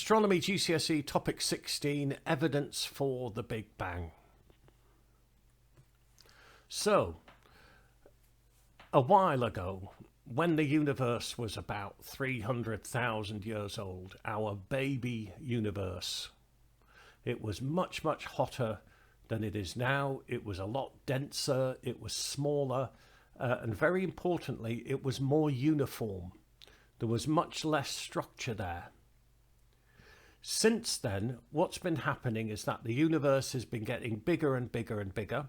Astronomy GCSE Topic 16, Evidence for the Big Bang. So, a while ago, when the universe was about 300,000 years old, our baby universe, it was much, much hotter than it is now. It was a lot denser, it was smaller, and very importantly, it was more uniform. There was much less structure there. Since then, what's been happening is that the universe has been getting bigger and bigger and bigger.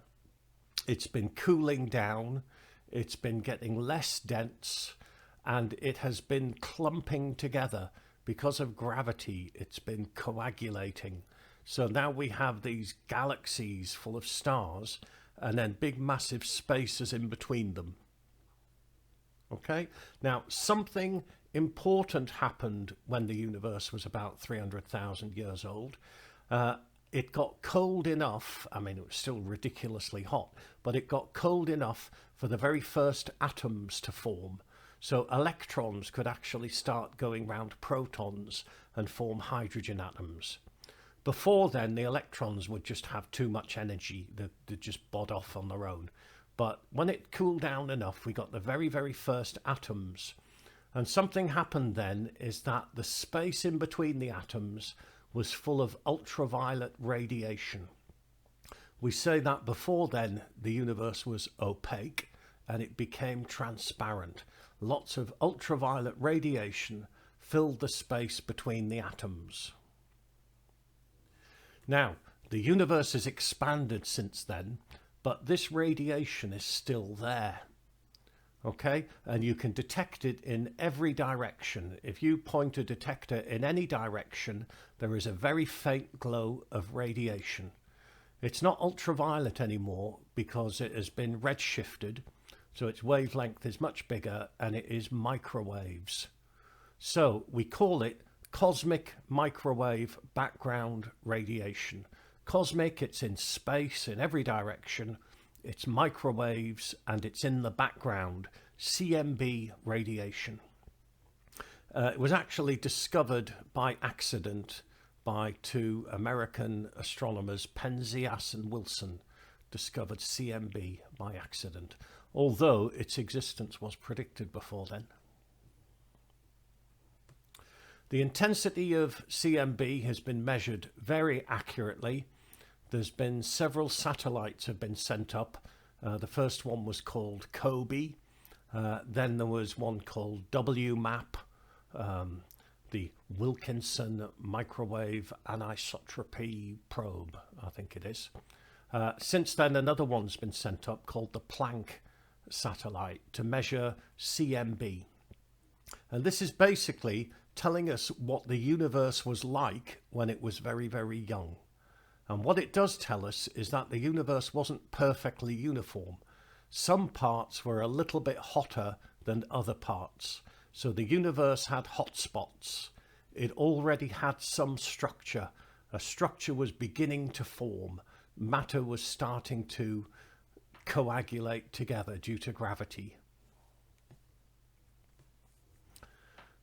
It's been cooling down, it's been getting less dense, and it has been clumping together because of gravity. It's been coagulating. So now we have these galaxies full of stars and then big massive spaces in between them. Okay, now something important happened when the universe was about 300,000 years old. It got cold enough, I mean it was still ridiculously hot, but it got cold enough for the very first atoms to form. So electrons could actually start going round protons and form hydrogen atoms. Before then, the electrons would just have too much energy, they'd just bod off on their own. But when it cooled down enough, we got the very, very first atoms. And something happened then is that the space in between the atoms was full of ultraviolet radiation. We say that before then the universe was opaque and it became transparent. Lots of ultraviolet radiation filled the space between the atoms. Now, the universe has expanded since then, but this radiation is still there. Okay, and you can detect it in every direction. If you point a detector in any direction, there is a very faint glow of radiation. It's not ultraviolet anymore because it has been redshifted, so its wavelength is much bigger and it is microwaves. So we call it cosmic microwave background radiation. Cosmic, it's in space in every direction. It's microwaves and it's in the background, CMB radiation. It was actually discovered by accident by two American astronomers, Penzias and Wilson, discovered CMB by accident, although its existence was predicted before then. The intensity of CMB has been measured very accurately. There's been several satellites have been sent up. The first one was called COBE. Then there was one called WMAP, the Wilkinson Microwave Anisotropy Probe, I think it is. Since then, another one's been sent up called the Planck satellite to measure CMB. And this is basically telling us what the universe was like when it was very, very young. And what it does tell us is that the universe wasn't perfectly uniform. Some parts were a little bit hotter than other parts. So the universe had hot spots. It already had some structure. A structure was beginning to form. Matter was starting to coagulate together due to gravity.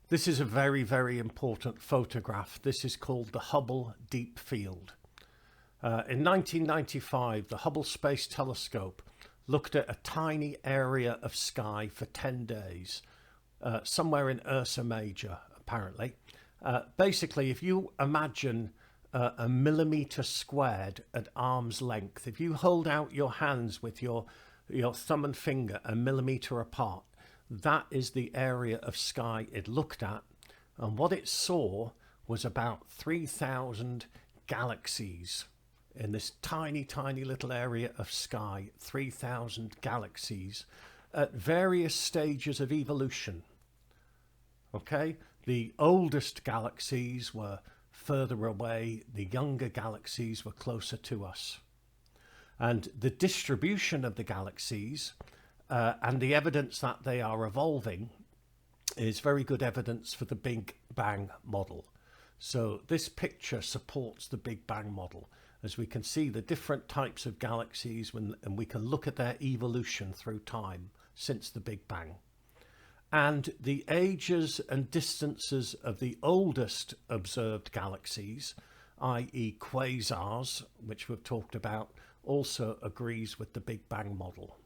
This is a very, very important photograph. This is called the Hubble Deep Field. In 1995, the Hubble Space Telescope looked at a tiny area of sky for 10 days, somewhere in Ursa Major, apparently. Basically, if you imagine a millimetre squared at arm's length, if you hold out your hands with your thumb and finger a millimetre apart, that is the area of sky it looked at. And what it saw was about 3,000 galaxies. In this tiny, tiny little area of sky, 3,000 galaxies at various stages of evolution. Okay, the oldest galaxies were further away, the younger galaxies were closer to us. And the distribution of the galaxies and the evidence that they are evolving is very good evidence for the Big Bang model. So this picture supports the Big Bang model, as we can see the different types of galaxies and we can look at their evolution through time since the Big Bang. And the ages and distances of the oldest observed galaxies, i.e. quasars, which we've talked about, also agrees with the Big Bang model.